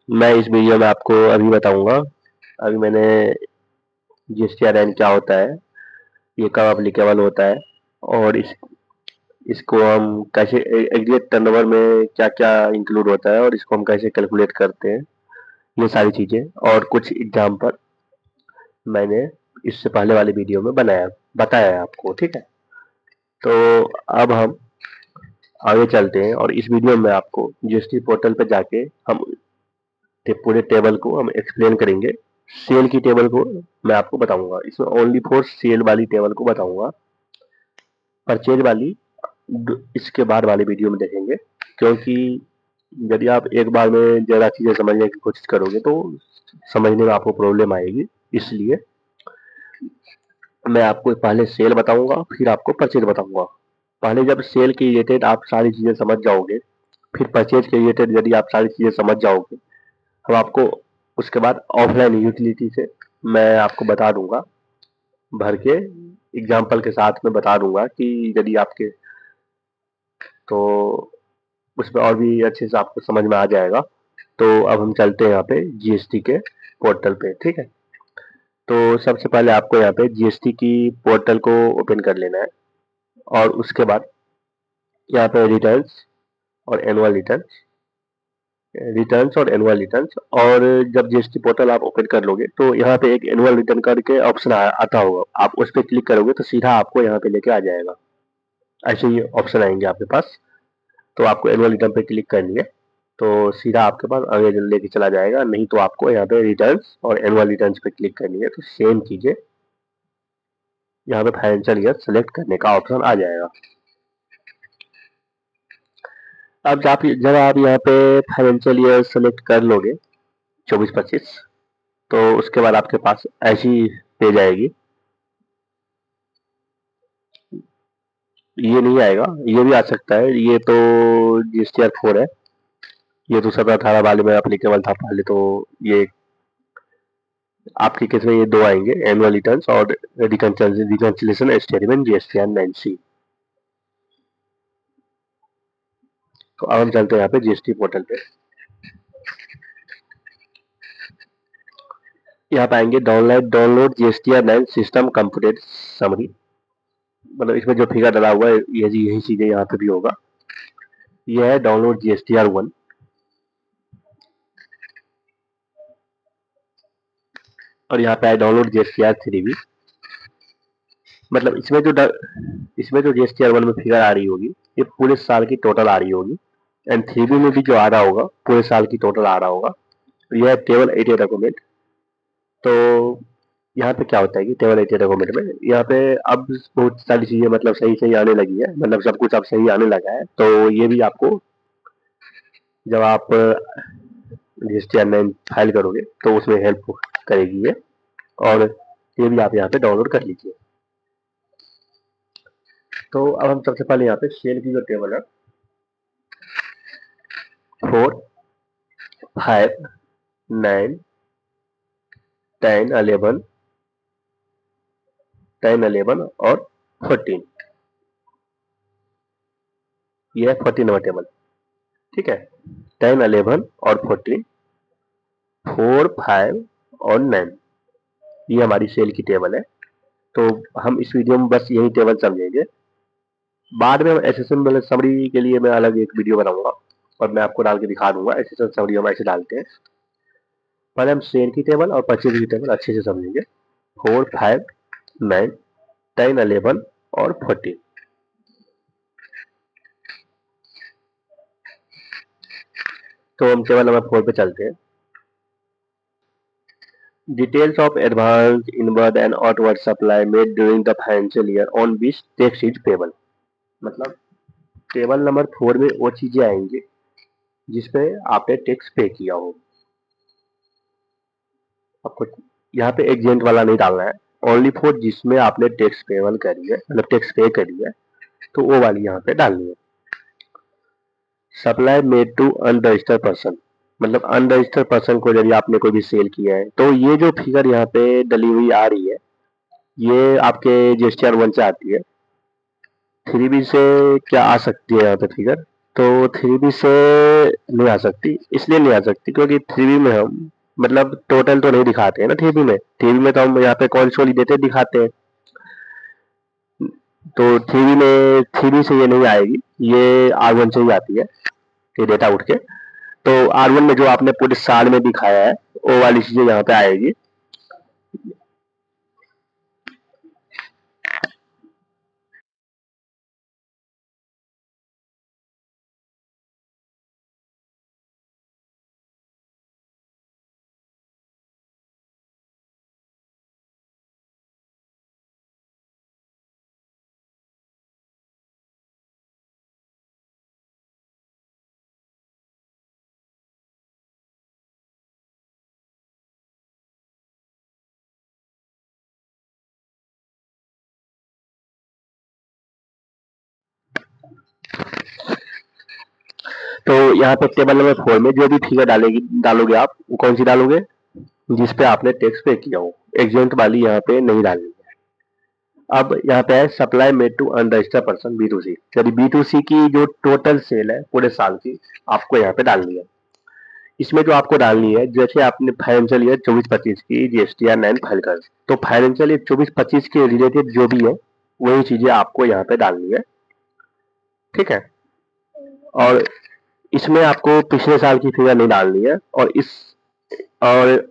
मैं इस वीडियो में आपको अभी बताऊंगा। अभी मैंने GSTRN क्या होता है, ये कब अप्लीकेबल होता है, और इसको हम कैसे एग्रीगेट टर्नओवर में क्या क्या इंक्लूड होता है और इसको हम कैसे कैलकुलेट करते हैं, ये सारी चीजें और कुछ एग्जाम्पल मैंने इससे पहले वाले वीडियो में बताया है आपको। ठीक है, तो अब हम आगे चलते हैं और इस वीडियो में आपको GST पोर्टल पे जाके हम पूरे टेबल को हम एक्सप्लेन करेंगे। सेल की टेबल को मैं आपको बताऊंगा, इसमें ओनली फॉर सेल वाली टेबल को बताऊंगा। परचेज वाली इसके बाद वाले वीडियो में देखेंगे, क्योंकि यदि आप एक बार में ज़्यादा चीज़ें समझने की कोशिश करोगे तो समझने में आपको प्रॉब्लम आएगी। इसलिए मैं आपको पहले सेल बताऊंगा, फिर आपको परचेज बताऊंगा। पहले जब सेल के रिलेटेड आप सारी चीज़ें समझ जाओगे, फिर परचेज के रिलेटेड यदि आप सारी चीज़ें समझ जाओगे, हम आपको उसके बाद ऑफलाइन यूटिलिटी से मैं आपको बता दूंगा, भर के एग्जाम्पल के साथ में बता दूंगा कि यदि आपके तो उसमें और भी अच्छे से आपको समझ में आ जाएगा। तो अब हम चलते हैं यहाँ पे GST के पोर्टल पे। ठीक है, तो सबसे पहले आपको यहाँ पे GST की पोर्टल को ओपन कर लेना है और उसके बाद यहाँ पे रिटर्न्स और एनुअल रिटर्न्स। और जब GST पोर्टल आप ओपन कर लोगे तो यहाँ पे एक एनुअल रिटर्न करके ऑप्शन आता होगा, आप उस पर क्लिक करोगे तो सीधा आपको यहाँ पे लेके आ जाएगा। ऐसे ही ऑप्शन आएंगे आपके पास, तो आपको एनुअल रिटर्न पे क्लिक करनी है तो सीधा आपके पास आगे लेके चला जाएगा। नहीं तो आपको यहाँ पे रिटर्न्स और एनुअल रिटर्न्स पे क्लिक करनी है तो सेम चीजें यहाँ पे फाइनेंशियल ईयर सेलेक्ट करने का ऑप्शन आ जाएगा। अब जब आप यहाँ पे फाइनेंशियल ईयर सेलेक्ट कर लोगे 24-25, तो उसके बाद आपके पास ऐसी पेज आएगी। ये नहीं आएगा, ये भी आ सकता है, ये तो GSTR 4 है, ये तो 17-18 वाले में अप्लीकेबल था पहले। तो ये आपके केस में ये दो आएंगे, एनुअल रिटर्न्स और रिकंसिलेशन स्टेटमेंट GSTR 9C। तो अब हम चलते हैं यहाँ पे GST पोर्टल पे। यहाँ पे आएंगे download GSTR 9 system computed summary, मतलब इसमें जो फिगर डाला हुआ है यही चीजें यहाँ पे भी होगा। यह है डाउनलोड GSTR 1, और यहाँ पे है डाउनलोड GSTR 3 भी। मतलब इसमें जो GSTR 1 में फिगर आ रही होगी ये पूरे साल की टोटल आ रही होगी, एंड 3B में भी जो आ रहा होगा पूरे साल की टोटल आ रहा होगा। तो यह है टेबल 80 डॉक्यूमेंट। तो यहाँ पे क्या होता है कि टेबल 80 डॉक्यूमेंट में यहाँ पे अब बहुत सारी चीजें मतलब सही सही आने लगी है, मतलब सब कुछ अब सही आने लगा है। तो ये भी आपको जब आप GSTR 9 फाइल करोगे तो उसमें हेल्प करेगी ये, और ये भी आप यहाँ पे डाउनलोड कर लीजिए। तो अब हम सबसे पहले यहाँ पे सेल की जो टेबल है 4, 5, 9, 10, 11 और 14, ये है 14 नंबर टेबल। ठीक है, 10, 11 और 14, 4, 5 और 9, ये हमारी सेल की टेबल है। तो हम इस वीडियो में बस यही टेबल समझेंगे। बाद में हम एसेशन मतलब समरी के लिए मैं अलग एक वीडियो बनाऊंगा और मैं आपको डाल के दिखा दूंगा एसेशन समरी हम ऐसे डालते हैं। पहले हम सेल की टेबल और परचेज की टेबल अच्छे से समझेंगे। 4, 5, 9, 10, 11 और 14। तो हम टेबल नंबर 4 पे चलते हैं। Details of advance, inward and outward supply made during the financial year on which tax is payable। मतलब टेबल नंबर 4 में वो चीजें आएंगी जिसपे आपने टैक्स पे किया हो। आपको यहाँ पे एग्जेंट वाला नहीं डालना है, ओनली फॉर जिसमें आपने टैक्स पेबल करी है, मतलब टैक्स पे करी है, तो वो वाली यहाँ पे डालनी है। Supply made to unregistered person, मतलब अनरजिस्टर्ड पर्सन को यदि आपने कोई भी सेल किया है तो ये जो फिगर यहाँ पे डली हुई आ रही है ये आपके GSTR 1 से आती है। 3B से क्या आ सकती है यहाँ पे फिगर, तो 3B से नहीं आ सकती, इसलिए नहीं आ सकती क्योंकि 3B में हम मतलब टोटल तो नहीं दिखाते हैं ना। 3B में तो हम यहाँ पे कंसोलिडेटेड दिखाते हैं। तो 3B से ये नहीं आएगी, ये R1 से ही आती है ये डेटा उठ के। तो R1 में जो आपने पूरे साल में दिखाया है वो वाली चीजें यहाँ पे आएगी। तो यहाँ पे टेबल नंबर 4 में जो भी फिगर डालोगे आप, वो कौन सी डालोगे? जिस पे आपने टैक्स पे किया हो। एग्जेंट वाली यहाँ पे नहीं डालनी है। अब यहाँ पे है supply made to unregistered person B2C। यदि B2C की जो टोटल सेल है पूरे साल की, आपको यहाँ पे डालनी है। इसमें जो आपको डालनी है, जैसे आपने फाइनेंशियल ईयर 24-25 की GSTR 9 फाइल कर, तो फाइनेंशियल ईयर 24-25 के रिलेटेड जो भी है वही चीजें आपको यहाँ पे डालनी है, ठीक है। और इसमें आपको पिछले साल की फिगर नहीं डालनी है, और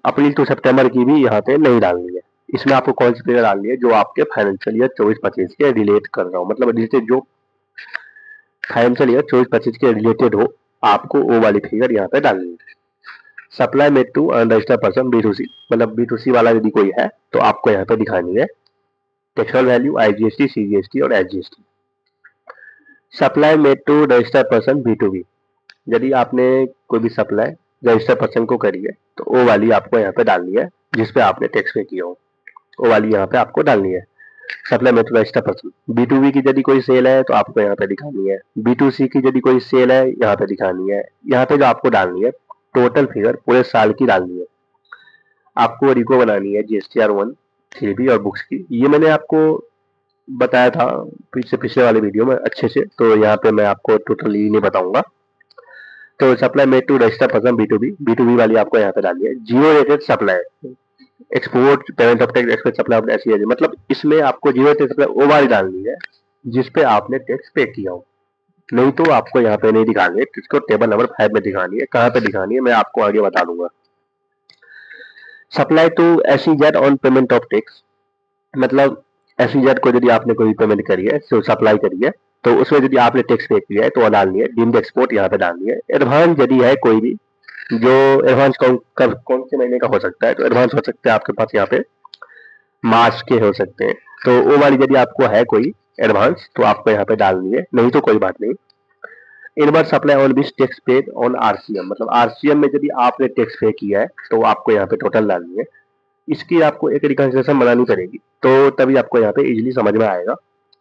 अप्रैल टू सितंबर की भी यहाँ पे नहीं डालनी है। इसमें आपको कौन सी फिगर डालनी है? जो आपके फाइनेंशियल ईयर 24-25 के रिलेट कर रहा हूँ, मतलब रिलेटेड जो फाइनेंशियल ईयर 24-25 के रिलेटेड हो, आपको वो वाली फिगर यहाँ पे डालनी है। Supply made to unregistered person B2C, मतलब B2C वाला यदि कोई है तो आपको यहाँ पे दिखानी है टेक्सुअल वैल्यू, IGST, CGST और SGST। Supply made to registered person B2B, यदि आपने कोई भी सप्लाई रजिस्टर्ड पर्सन को करी है तो वो वाली आपको यहाँ पे डालनी है, जिसपे आपने टैक्स पे किया हो, वो वाली यहाँ पे आपको डालनी है। Supply made to registered person B2B की यदि कोई सेल है तो आपको यहाँ पे दिखानी है। B2C की यदि कोई सेल है यहाँ पे दिखानी है। यहाँ पे जो आपको डालनी है टोटल फिगर पूरे साल की डालनी है। आपको रिको बनानी है GSTR 1, 3B और बुक्स की। ये मैंने आपको बताया था पिछले वाले वीडियो में अच्छे से, तो यहाँ पे मैं आपको टोटली नहीं बताऊंगा। तो supply made to registered person B2B वाली आपको यहाँ पे डालनी है। Zero rated supply, export payment of tax, expect supply of ऐसी, मतलब इसमें आपको जीरो रेटेड सप्लाई वो वाली डालनी है जिसपे आपने टैक्स पे किया हो, नहीं तो आपको यहाँ पे नहीं दिखानी है। इसको टेबल नंबर 5 में दिखानी है। कहाँ पे दिखानी है मैं आपको आगे बता दूंगा। Supply to SEZ on payment of tax, मतलब SEZ को यदि आपने कोई पेमेंट करी है, सप्लाई करी है, तो उसमें यदि आपने टैक्स पे किया है तो वो डालनी है। डीम्ड एक्सपोर्ट यहाँ पे डालनी है। एडवांस यदि है कोई भी, जो एडवांस कौन से महीने का हो सकता है, तो एडवांस हो सकता है आपके पास यहाँ पे मार्च के हो सकते हैं, तो वो वाली यदि आपको है कोई एडवांस तो आपको यहाँ पे डालनी है, नहीं तो कोई बात नहीं। Inverse supply on which tax paid on RCM, मतलब RCM में यदि आपने टैक्स पे किया है तो आपको यहाँ पे टोटल डालनी है। इसकी आपको एक रिकंसिलेशन बनानी पड़ेगी, तो तभी आपको यहाँ पे इजीली समझ में आएगा।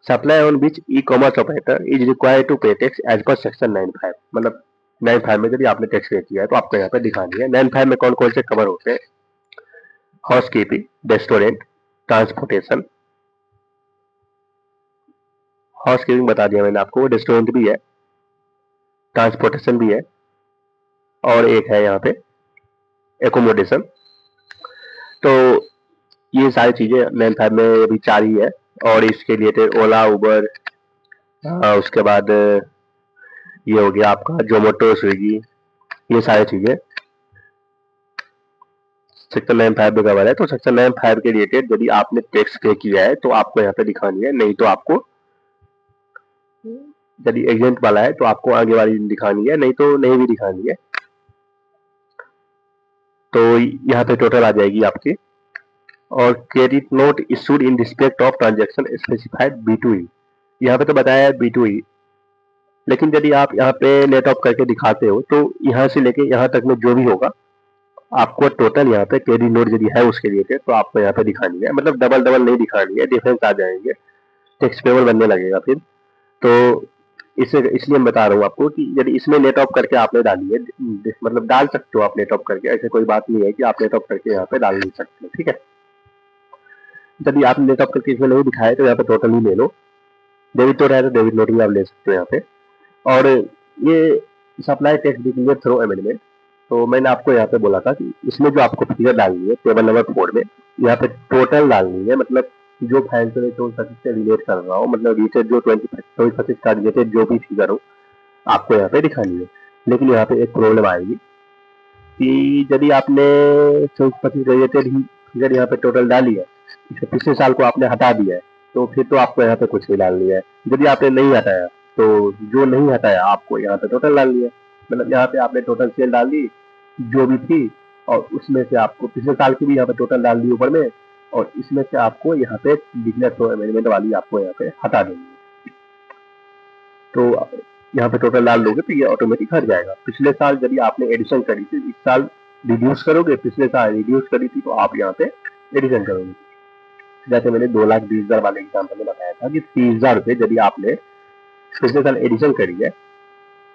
Supply on which e-commerce operator is required to pay tax as per section 95, मतलब 95 में यदि आपने टैक्स पे किया है तो आपको यहाँ पे दिखानी है। 95 में कौन कौन से कवर होते हैं? House keeping, restaurant, transportation. House keeping बता दिया मैंने आपको, रेस्टोरेंट भी है, ट्रांसपोर्टेशन भी है, और एक है यहाँ पे एकोमोडेशन। तो ये सारी चीजें 95 में अभी 4 ही है, और इसके लिए ओला, उबर, उसके बाद ये हो गया आपका जोमेटो, स्विगी, ये सारी चीजें सेक्शन 95 में कवर है। तो सेक्शन 95 के रिलेटेड यदि आपने टैक्स पे किया है तो आपको यहाँ पे दिखानी है, नहीं तो आपको यदि एजेंट वाला है तो आपको आगे वाली दिखानी है, नहीं तो नहीं भी दिखानी है। तो यहाँ पे टोटल आ जाएगी आपकी। और credit note issued in respect of transaction specified B2E, यहाँ पे तो बताया है B2E, लेकिन यदि आप यहाँ पे नेट ऑफ करके दिखाते हो तो यहाँ से लेके यहाँ तक में जो भी होगा आपको टोटल यहाँ पे क्रेडिट नोट यदि है उसके लिए तो आपको यहाँ पे दिखानी है, मतलब डबल डबल नहीं दिखानी है, डिफरेंस आ जाएंगे, टैक्स पेबल बनने लगेगा फिर। तो इसे इसलिए मैं बता रहा हूँ आपको कि यदि इसमें नेट ऑफ करके आपने डाली है, मतलब डाल सकते हो आप नेट ऑफ करके, ऐसे कोई बात नहीं है कि आप नेट ऑफ करके यहाँ पे डाल नहीं सकते, ठीक है। यदि आप नेट ऑफ करके इसमें नहीं दिखाए तो यहाँ पे टोटल ही ले लो, डेबिट नोट है तो डेबिट नोट भी आप ले सकते हो यहाँ पे। और ये supply tax declare through amendment. तो मैंने आपको यहाँ पे बोला था कि इसमें जो आपको फिगर डालनी है टेबल नंबर 4 में, यहाँ पे टोटल डालनी है, मतलब जो फाइनेंशियल 24-25 से रिलेट कर रहा हो, मतलब रिलेटेड जो 24-25 का रिलेटेड जो भी फिगर हो आपको यहाँ पे दिखानी है। लेकिन यहाँ पे एक प्रॉब्लम आएगी कि यदि आपने 24-25 रिलेटेड ही फिगर यहाँ पे टोटल डाली है, इसके पिछले साल को आपने हटा दिया है, तो फिर तो आपको यहाँ पे कुछ नहीं डालनी है। यदि आपने नहीं हटाया तो जो नहीं हटाया आपको यहाँ पे टोटल डालनी है, मतलब यहाँ पे आपने टोटल सेल डाल दी जो भी थी, और उसमें से आपको पिछले साल की भी यहाँ पे टोटल डाल दी ऊपर में, और इसमें से आपको यहाँ पे डिक्लेयर थ्रू अमेंडमेंट वाली आपको यहाँ पे हटा देनी है। तो यहाँ पे टोटल डाल दोगे तो ये ऑटोमेटिक हट जाएगा। पिछले साल यदि आपने एडिशन करी थी, इस साल रिड्यूस करोगे, पिछले साल रिड्यूस करी थी तो आप यहाँ पे एडिशन करोगे। जैसे मैंने 2,20,000 वाले एग्जाम्पल में बताया था कि 30,000 रुपये यदि आपने पिछले साल एडिशन करी है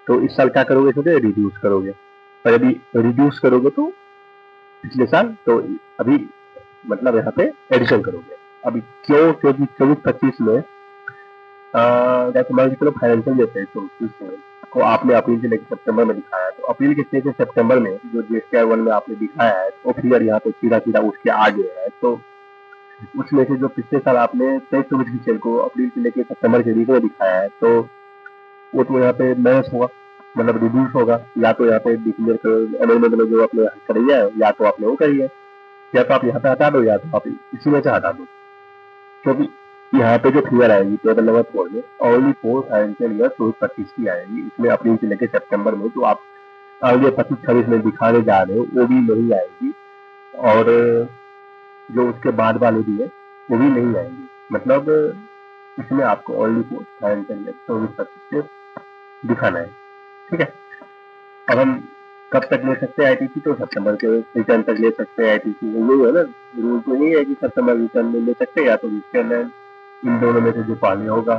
तो इस साल क्या करोगे, सोचे रिड्यूस करोगे, और यदि रिड्यूस करोगे तो पिछले साल तो अभी मतलब यहाँ पे एडिशन करोगे। अभी क्यों, क्योंकि 24-25 में जैसे मान के चलो फाइनेंशियल जैसे 24 को आपने अप्रैल से लेकर सितंबर में दिखाया है, तो अप्रैल के से सितंबर में जो जीएसटीआर 1 में आपने दिखाया है तो फिर यहाँ पे सीधा सीधा उठ के आ गया है। तो उसमें से जो पिछले साल आपने 23-24 की सेल को अप्रैल से लेकर सितंबर के बीच में दिखाया है, तो वो तो यहाँ पे माइनस होगा, मतलब रिड्यूस होगा। या तो यहाँ पे डिक्लेयर करो अमेंडमेंट में जो आपने करी है, या तो आपने वो करी है, या तो आप यहाँ पे हटा दो, या तो आप इसी में से हटा दो। क्योंकि यहाँ पे जो फिगर आएगी टेबल नंबर 4 में ओनली फॉर फाइनेंशियल ईयर 24-25 की आएगी। इसमें अप्रैल से लेकर सितंबर में जो आप आगे 25-26 में दिखाने जा रहे हो वो भी नहीं आएगी, और जो उसके बाद वाले भी है वो भी नहीं आएंगे। मतलब इसमें आपको ओनली फॉर फाइनेंशियल ईयर 24-25 से दिखाना है। ठीक है, अब हम कब तक ले सकते हैं आईटीसी, तो सितंबर के रिटर्न तक ले सकते हैं आईटीसी। यही है ना, रूल तो नहीं है कि सितंबर रिटर्न में ले सकते हैं, या तो रिटर्न इन दोनों में से जो पहले होगा।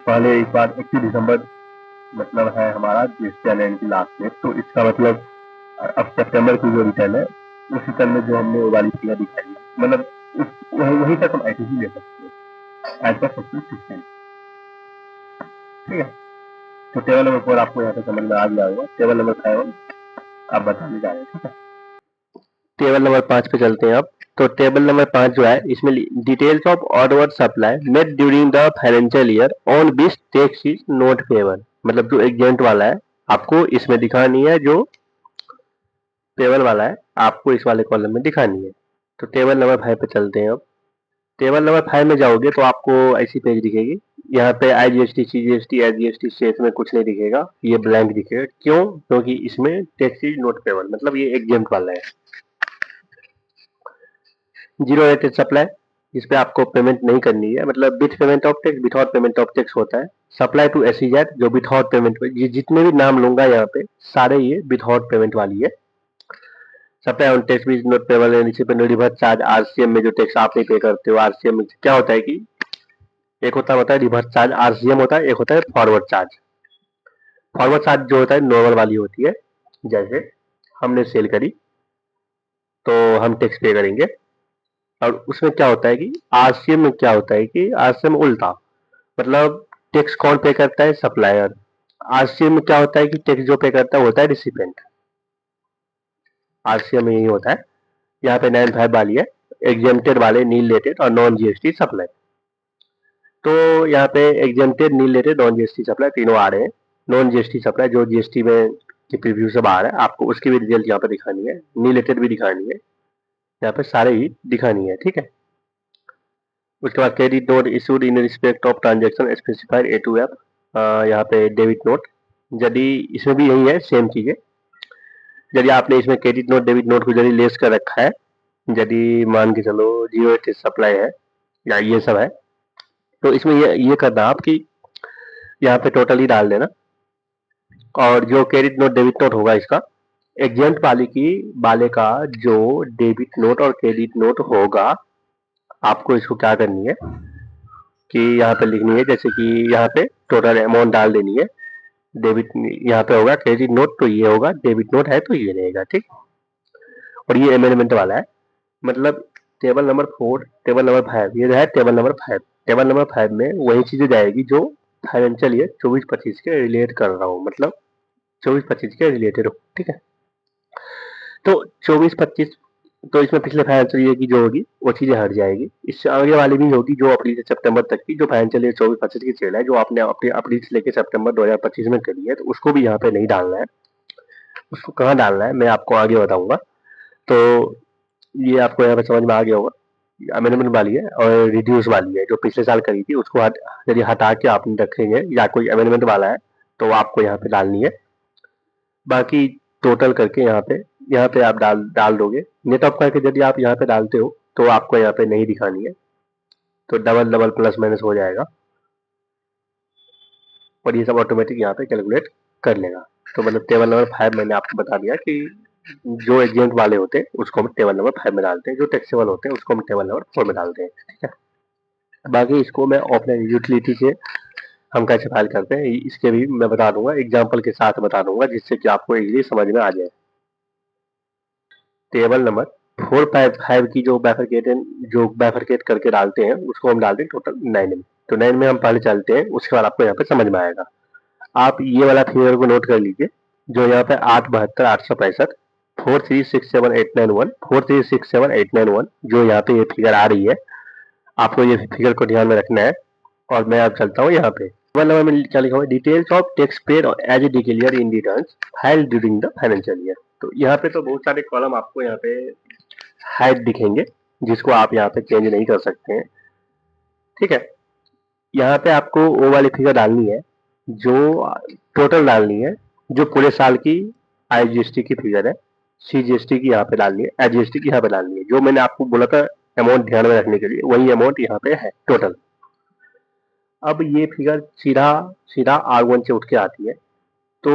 पहले एक बार 31 दिसंबर मतलब है हमारा जीएसटी की लास्ट डेट, तो इसका मतलब अब सितंबर की जो रिटर्न है उस रिटर्न में जो हमने वो वाली फिगर दिखाई है, मतलब वहीं तक हम आईटीसी ले सकते हैं एज पर 16। ठीक है, तो टेबल नंबर 4 आपको यहाँ पे समझ में आ गया होगा। टेबल नंबर 5 आप बताने जा रहे हैं। ठीक है, टेबल नंबर 5 पे चलते हैं अब। तो टेबल नंबर 5 जो है इसमें details of order supply made during the financial year on which tax is not payable, मतलब जो एग्जेंट वाला है आपको इसमें दिखानी है, जो टेबल वाला है आपको इस वाले कॉलम में दिखानी है। तो टेबल नंबर 5 पे चलते हैं अब। टेबल नंबर 5 में जाओगे तो आपको ऐसी पेज दिखेगी, यहाँ पे आईजीएसटी, सीजीएसटी, एसजीएसटी से इसमें कुछ नहीं दिखेगा, ये ब्लैंक दिखेगा। क्यों? क्योंकि इसमें टैक्स इज नॉट पेएबल, मतलब ये एग्जेंट वाला है। जीरो रेटेड सप्लाई, इस पे आपको पेमेंट नहीं करनी है, मतलब with payment of tax, without payment of tax होता है। सप्लाई टू एसईजेड जो विथआउट पेमेंट, ये जितने भी नाम लूंगा यहाँ पे सारे ये विथआउट पेमेंट वाली है। सप्लाई ऑन टैक्स भी नॉट पेएबल है। नीचे पे रिवर्स चार्ज, आरसीएम में जो टैक्स आप नहीं पे करते हो, आरसीएम में क्या होता है कि एक होता है रिवर्स चार्ज, आरसीएम होता है, एक होता है फॉरवर्ड चार्ज। फॉरवर्ड चार्ज जो होता है नॉर्मल वाली होती है, जैसे हमने सेल करी तो हम टैक्स पे करेंगे, और उसमें क्या होता है कि आरसीएम में क्या होता है कि आरसीएम उल्टा, मतलब टैक्स कौन पे करता है, सप्लायर। आरसीएम में क्या होता है कि टैक्स जो पे करता है होता है रिसिपेंट। आरसीएम में यही होता है। यहाँ पे 9(5) वाली है, एग्जेम्प्टेड वाले, नील रेटेड और नॉन जीएसटी सप्लाई। तो यहाँ पे exempted, nil rated, non GST supply तीनों आ रहे हैं। नॉन जीएसटी सप्लाई जो जीएसटी में की प्रीव्यू से बाहर है, आपको उसकी भी रिजल्ट यहाँ पे दिखानी है, नील रेटेड भी दिखानी है, यहाँ पे सारे ही दिखानी है। ठीक है, उसके बाद credit note issued in respect of transaction specified A to F, यहाँ पे डेबिट नोट, यदि इसमें भी यही है सेम चीजें। यदि आपने इसमें क्रेडिट नोट डेबिट नोट को यदि लेस कर रखा है, यदि मान के चलो जीरो रेटेड सप्लाई है या ये सब है, तो इसमें ये करना आप कि यहाँ पे टोटल ही डाल देना, और जो क्रेडिट नोट डेबिट नोट होगा इसका एग्जेंट वाले का जो डेबिट नोट और क्रेडिट नोट होगा, आपको इसको क्या करनी है कि यहाँ पे लिखनी है, जैसे कि यहाँ पे टोटल अमाउंट डाल देनी है। डेबिट यहाँ पे होगा क्रेडिट नोट तो ये होगा, डेबिट नोट है तो ये रहेगा। ठीक, और ये अमेंडमेंट वाला है, मतलब टेबल नंबर 4, टेबल नंबर 5, ये है टेबल नंबर 5। टेबल नंबर 5 में वही चीजें जाएगी जो फाइनेंशियल ईयर 24-25 के रिलेट कर रहा हूँ, मतलब 24-25 के रिलेटेड हो, ठीक है। तो 24-25 तो इसमें पिछले फाइनेंशियल ईयर की जो होगी वो चीजें हट जाएगी। इससे आगे वाली भी होगी जो अप्रैल से सितंबर तक की जो फाइनेंशियल ईयर 24-25 की सेल है, जो आपने अपने अप्रैल से लेकर सितंबर 2025 में करी है, तो उसको भी यहाँ पे नहीं डालना है। उसको कहाँ डालना है मैं आपको आगे बताऊंगा। तो ये आपको यहाँ पे समझ में आ गया होगा। अमेंडमेंट वाली है और रिड्यूस वाली है, जो पिछले साल करी थी उसको यदि हटा के आप रखेंगे या कोई अमेंडमेंट वाला है तो आपको यहाँ पे डालनी है। बाकी टोटल करके यहाँ पे आप डाल दोगे। नेट ऑफ करके यदि आप यहाँ पे डालते हो तो आपको यहाँ पे नहीं दिखानी है, तो डबल डबल प्लस माइनस हो जाएगा और ये सब ऑटोमेटिक यहाँ पे कैलकुलेट कर लेगा। तो मतलब टेबल नंबर 5 मैंने आपको बता दिया कि जो एग्जेंट वाले होते हैं उसको हम टेबल नंबर 5 में डालते हैं, जो टैक्सेबल होते हैं उसको हम टेबल नंबर 4 में डालते हैं, ठीक है। बाकी इसको मैं ऑफलाइन यूटिलिटी से हम कैसे फाइल करते हैं इसके भी मैं बता दूंगा, एग्जाम्पल के साथ बता दूंगा, जिससे कि आपको इजीली समझ में आ जाए। टेबल नंबर 455 की जो बैफरकेट करके डालते हैं उसको हम डालते हैं टोटल 9 में। तो 9 में हम पहले चलते हैं, उसके बाद आपको यहाँ पे समझ में आएगा। आप ये वाला फिगर को नोट कर लीजिए, जो यहाँ पे 872,865 4367891 4367891 जो यहाँ पे ये फिगर आ रही है, आपको ये फिगर को ध्यान में रखना है। और मैं अब चलता हूँ यहाँ पे टेबल नंबर में क्या लिखा हुआ है, details of tax paid as declare in returns filed during the financial year. तो यहाँ पे तो बहुत सारे कॉलम आपको यहाँ पे हाइड दिखेंगे, जिसको आप यहाँ पे चेंज नहीं कर सकते हैं, ठीक है। यहाँ पे आपको वो वाली फिगर डालनी है जो टोटल डालनी है, जो पूरे साल की IGST की फिगर है, CGST की यहाँ पे डालनी है, HGST की यहाँ पे डालनी है। जो मैंने आपको बोला था अमाउंट ध्यान में रखने के लिए, वही अमाउंट यहाँ पे है टोटल। अब ये फिगर सीधा सीधा R1 से उठ के आती है। तो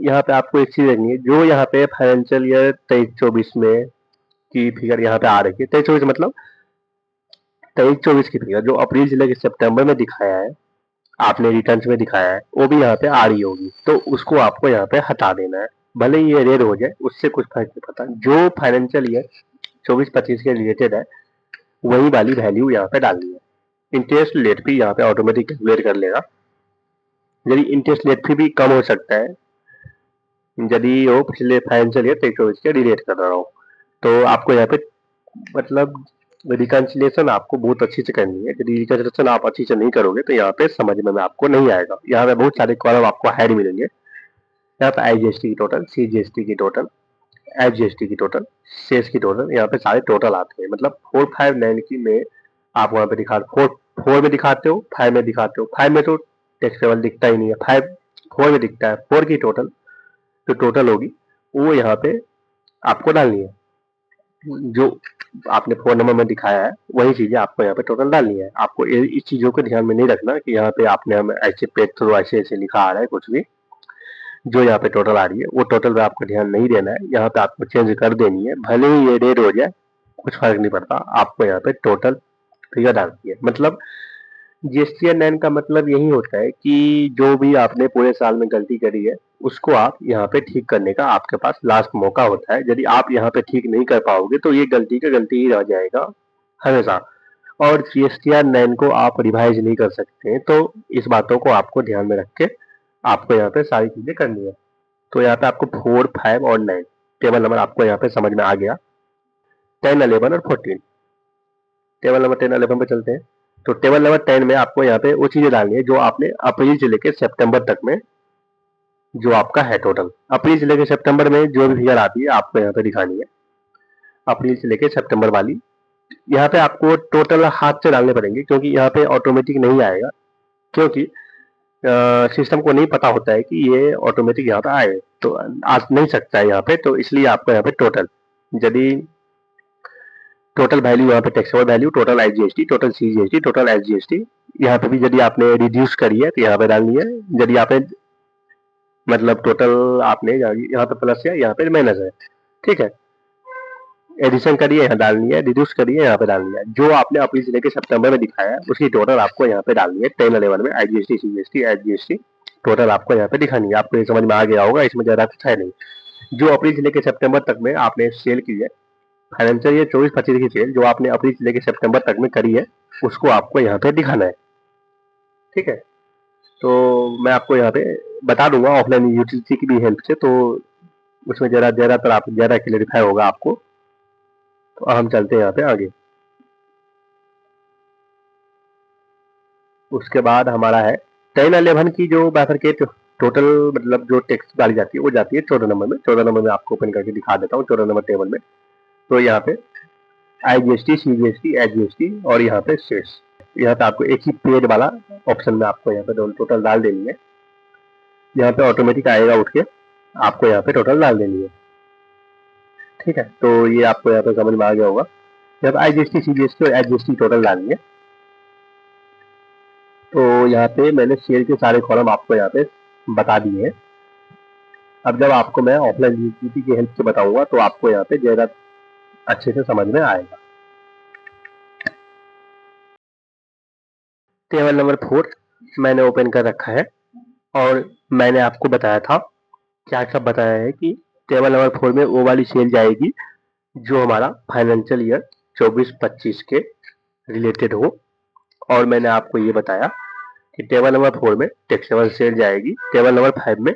यहाँ पे आपको एक चीज देखनी है, जो यहाँ पे फाइनेंशियल ईयर 23-24 में की फिगर यहाँ पे आ रही है, 23-24 मतलब 23-24 की फिगर जो अप्रैल से लेकर सितंबर में दिखाया है, आपने रिटर्न्स में दिखाया है, वो भी यहाँ पे आ रही होगी। तो उसको आपको यहाँ पे हटा देना है, भले ही ये रेड हो जाए, उससे कुछ फर्क नहीं पड़ता। जो फाइनेंशियल ईयर 24-25 के रिलेटेड है वही वाली वैल्यू यहाँ पे डालनी है। इंटरेस्ट रेट भी यहाँ पे ऑटोमेटिक कैलकुलेट कर लेगा। यदि इंटरेस्ट रेट भी कम हो सकता है यदि वो पिछले फाइनेंशियल ईयर 23-24 के रिलेट कर रहा हो, तो आपको यहाँ पे मतलब रिकन्सिलेशन आपको बहुत अच्छी से करनी है। यदि रिकन्सिलेशन आप अच्छी से नहीं करोगे तो यहाँ पे समझ में आपको नहीं आएगा। यहाँ पे बहुत सारे कॉलम आपको हाइड मिलेंगे। यहाँ पे IGST की टोटल, CGST की टोटल, HGST की टोटल, सेस की टोटल, यहाँ पे सारे टोटल आते हैं। मतलब 459 की में आप वहाँ पे दिखा 4 में दिखाते हो, 5 में दिखाते हो। 5 में तो टैक्सेबल दिखता ही नहीं है, 4 में दिखता है। 4 की टोटल जो टोटल होगी वो यहाँ पे आपको डालनी है। जो आपने 4 नंबर में दिखाया है वही चीजें आपको यहाँ पे टोटल डालनी है। आपको इस चीजों को ध्यान में नहीं रखना कि यहाँ पे आपने हमें ऐसे पेज थ्रू ऐसे ऐसे लिखा आ रहा है कुछ भी। जो यहाँ पे टोटल आ रही है वो टोटल पे आपको ध्यान नहीं देना है, यहाँ पे आपको चेंज कर देनी है। भले ही ये रेड हो जाए कुछ फर्क नहीं पड़ता, आपको यहाँ पे टोटल फिगर डालनी है। मतलब GST 9 का मतलब यही होता है कि जो भी आपने पूरे साल में गलती करी है उसको आप यहाँ पे ठीक करने का आपके पास लास्ट मौका होता है। यदि आप यहाँ पे ठीक नहीं कर पाओगे तो ये गलती का गलती ही रह जाएगा हमेशा, और GST 9 को आप रिवाइज नहीं कर सकते हैं। तो इस बातों को आपको ध्यान में रख के आपको यहाँ पे सारी चीजें करनी है। तो यहाँ पे आपको 4, 5 और 9 टेबल नंबर आपको यहाँ पे समझ में आ गया। 10, 11 और 14 टेबल नंबर 10, 11 पे चलते हैं। तो टेबल नंबर 10 में आपको यहाँ पे वो चीजें डालनी है जो आपने अप्रैल से लेकर सितंबर तक में जो आपका है टोटल। अप्रैल से लेकर सितंबर में जो भी फिगर आती है आपको यहाँ पे दिखानी है, अप्रैल से लेकर सितंबर वाली। यहाँ पे आपको टोटल हाथ से डालने पड़ेंगे क्योंकि यहाँ पे ऑटोमेटिक नहीं आएगा, क्योंकि सिस्टम को नहीं पता होता है कि ये ऑटोमेटिक यहाँ पे आए, तो आ नहीं सकता है यहाँ पे। तो इसलिए आपको यहाँ पे टोटल, यदि टोटल वैल्यू यहाँ पे taxable value, total IGST, total CGST, total SGST, यहाँ पे भी यदि आपने रिड्यूस करी है तो यहाँ पे डालनी है। यदि आपने मतलब टोटल आपने यहाँ पे प्लस है यहाँ पे माइनस है, ठीक है। एडिशन करिए यहाँ डालनी है, रिड्यूस करिए यहाँ पे डालनी है। जो आपने अप्रैल से लेकर सितंबर में दिखाया है उसकी टोटल आपको यहाँ पे डालनी है। 10, 11 में IGST, CGST, SGST टोटल आपको यहाँ पे दिखानी है। आपको ये समझ में आ गया होगा, इसमें ज्यादा कुछ है नहीं। जो अप्रैल से लेकर सितंबर तक में आपने सेल की है, फाइनेंशियल ईयर 24-25 की सेल जो आपने अप्रैल से लेकर सितंबर तक में करी है, उसको आपको यहाँ पे दिखाना है, ठीक है। तो मैं आपको यहाँ पे बता दूंगा ऑफलाइन यूटिलिटी की भी हेल्प से, तो उसमें ज़्यादातर आप ज़्यादा क्लियरिफाई होगा आपको। तो हम चलते हैं यहाँ पे आगे। उसके बाद हमारा है 10-11 की जो बाइफरकेट टोटल, मतलब जो टेक्स्ट डाली जाती है वो जाती है 14 नंबर में। 14 नंबर में आपको ओपन करके दिखा देता हूँ 14 नंबर टेबल में। तो यहाँ पे IGST, CGST, HGST और यहाँ पे शेष, यहाँ पे आपको एक ही पेड वाला ऑप्शन में आपको यहाँ पे टोटल डाल देनी है। यहाँ पे ऑटोमेटिक आएगा उठ के, आपको यहाँ पे टोटल डाल देनी है। ठीक है, तो ये आपको यहाँ पे समझ में आ गया होगा। यहाँ पे IGST, CGST और HGST टोटल डालनी है। तो यहाँ पे मैंने शेयर के सारे कॉलम आपको यहाँ पे बता दिए हैं। अब जब आपको मैं ऑफलाइन यूटिलिटी की हेल्प से बताऊंगा तो आपको यहाँ पे ज़्यादा अच्छे से समझ में आएगा। टेबल नंबर 4 मैंने ओपन कर रखा है और मैंने आपको बताया था, क्या क्या बताया है कि टेबल नंबर 4 में वो वाली सेल जाएगी जो हमारा फाइनेंशियल ईयर 24-25 के रिलेटेड हो। और मैंने आपको ये बताया कि टेबल नंबर 4 में टैक्सेबल सेल जाएगी, टेबल नंबर 5 में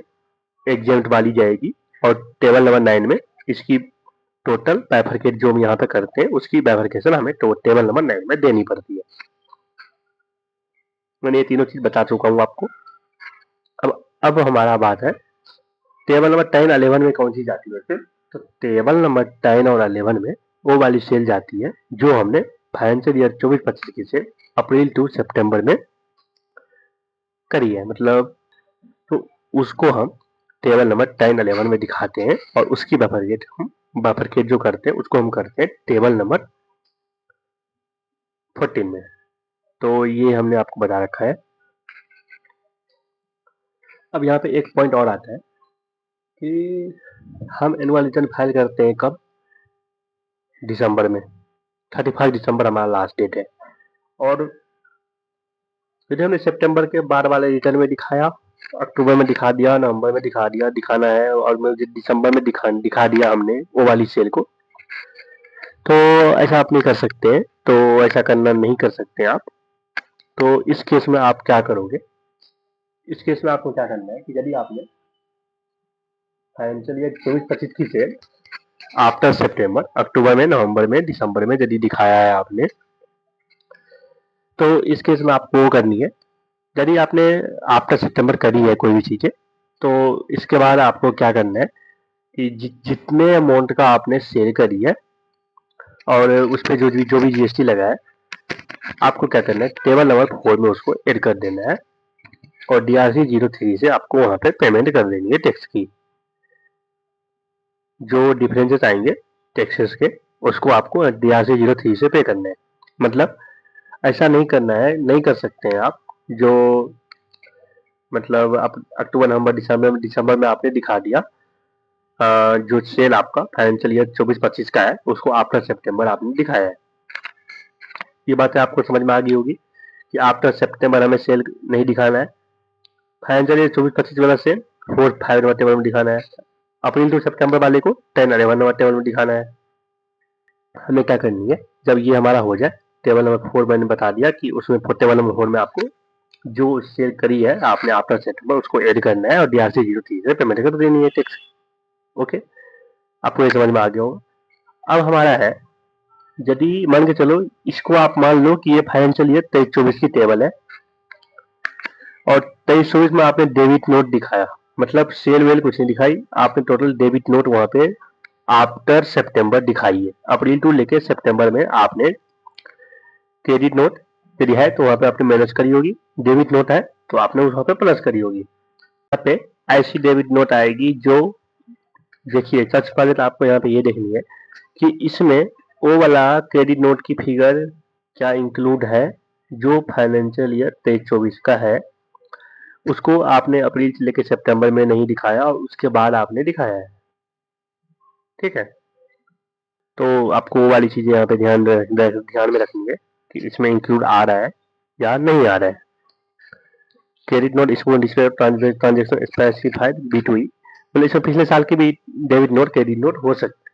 एग्जेम्प्ट वाली जाएगी और टेबल नंबर 9 में इसकी टोटल बाइफरकेट जो हम यहाँ पे करते हैं उसकी बाइफरकेशन हमें टेबल नंबर 9 में देनी पड़ती है। मैंने ये तीनों चीज बता चुका हूँ आपको। अब हमारा बात है टेबल नंबर 10-11 में कौन सी जाती है फिर। तो टेबल नंबर 10 और 11 में वो वाली सेल जाती है जो हमने फाइनेंशियल ईयर 24-25 की सेल अप्रैल टू सितंबर में करी है, मतलब तो उसको हम टेबल नंबर 10-11 में दिखाते हैं और उसकी बाइफरकेट जो करते हैं उसको हम करते हैं टेबल नंबर 14 में। तो ये हमने आपको बता रखा है। अब यहाँ पे एक पॉइंट और आता है कि हम एनुअल रिटर्न फाइल करते हैं कब, दिसंबर में। 31 दिसंबर हमारा लास्ट डेट है। और फिर हमने सितंबर के बाद वाले रिटर्न में दिखाया, अक्टूबर में दिखा दिया, नवंबर में दिखा दिया, दिखाना है और मुझे दिसंबर में दिखा दिया हमने वो वाली सेल को। तो ऐसा आप नहीं कर सकते, तो ऐसा करना नहीं कर सकते आप। तो इस केस में आप क्या करोगे, इस केस में आपको क्या करना है कि यदि आपने फाइनेंशियल ईयर 24-25 की सेल आफ्टर सितंबर, अक्टूबर में, नवंबर में, दिसंबर में यदि दिखाया है आपने, तो इस केस में आपको वो करनी है। यदि आपने आफ्टर सितंबर करी है कोई भी चीजें, तो इसके बाद आपको क्या करना है कि जितने अमाउंट का आपने सेल करी है और उस पर जो भी GST लगा है, आपको क्या करना है टेबल नंबर 4 में उसको ऐड कर देना है और DRC 03 से आपको वहां पे पेमेंट कर देनी है टैक्स की। जो डिफरेंसेस आएंगे टैक्सेस के उसको आपको DRC 03 से पे करना है। मतलब ऐसा नहीं करना है, नहीं कर सकते हैं आप, जो मतलब आप अक्टूबर, नवंबर, दिसंबर में आपने दिखा दिया जो सेल आपका फाइनेंशियल ईयर 24-25 का है उसको आफ्टर सितंबर आपने दिखाया है। ये बातें आपको समझ में आ गई होगी कि आफ्टर सितंबर हमें सेल नहीं दिखाना है। फाइनेंशियल ईयर 24-25 वाला सेल 4-5 नंबर टेबल में दिखाना है, अप्रैल टू सितंबर वाले को 10-11 नंबर टेबल में दिखाना है। हमें क्या करनी है, जब ये हमारा हो जाए, टेबल नंबर 4 मैंने बता दिया कि उसमें टेबल नंबर 4 में आपको जो सेल करी है आपने आफ्टर सितंबर उसको ऐड करना है और DRC 03 से पेमेंट कर देनी है टैक्स। ओके, आपको ये समझ में आ गया होगा। अब हमारा है, यदि मान के चलो इसको आप मान लो कि ये फाइनेंशियल ईयर 23-24 की टेबल है और 23-24 में आपने डेबिट नोट दिखाया, मतलब सेल वेल कुछ नहीं दिखाई, आपने टोटल डेबिट नोट वहां पे आफ्टर सितंबर दिखाई है। अप्रैल टू लेके सितंबर में आपने क्रेडिट नोट यदि है तो वहां पे आपने माइनस करी होगी, डेबिट नोट है तो आपने वहां पे प्लस करी होगी। यहाँ पे ऐसी डेबिट नोट आएगी जो, देखिए सबसे पहले तो आपको यहाँ पे ये देखनी है कि इसमें वो वाला क्रेडिट नोट की फिगर क्या इंक्लूड है जो फाइनेंशियल ईयर 23-24 का है, उसको आपने अप्रैल से लेकर सितंबर में नहीं दिखाया और उसके बाद आपने दिखाया है। ठीक है, तो आपको वो वाली चीजें यहाँ पे ध्यान में रखनी है कि इसमें इंक्लूड आ रहा है या नहीं आ रहा है। क्रेडिट नोट इसको डिस्प्ले ट्रांजेक्शन स्पेसिफाइड B2E, मतलब इसमें पिछले साल की भी डेबिट नोट क्रेडिट नोट हो सकते,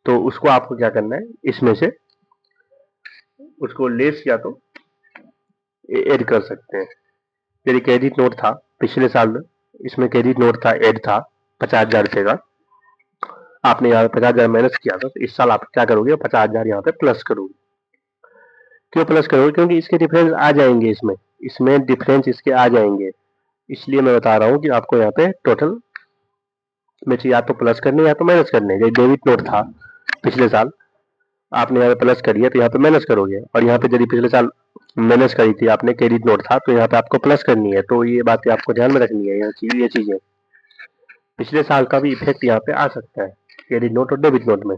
तो उसको आपको क्या करना है, इसमें से उसको लेस या तो ऐड कर सकते हैं। यदि क्रेडिट नोट था पिछले साल में इसमें क्रेडिट नोट था, एड था 50,000 रुपये का। आपने यहाँ पे 50,000 माइनस किया था, तो इस साल आप क्या करोगे, 50,000 यहाँ पे प्लस करोगे। क्यों प्लस करोगे? क्योंकि इसके डिफरेंस आ जाएंगे, इसमें डिफरेंस इसके आ जाएंगे, इसलिए मैं बता रहा हूँ कि आपको यहाँ पे टोटल में चाहिए या तो प्लस करने या तो माइनस करने। जैसे डेबिट नोट था पिछले साल, आपने यहाँ पे प्लस करी है तो यहाँ पे माइनस करोगे, और यहाँ पे यदि पिछले साल माइनस करी थी आपने, क्रेडिट नोट था, तो यहाँ पे आपको प्लस करनी है। तो ये बातें आपको ध्यान में रखनी है, ये चीजें पिछले साल का भी इफेक्ट यहाँ पे आ सकता है क्रेडिट नोट और डेबिट नोट में।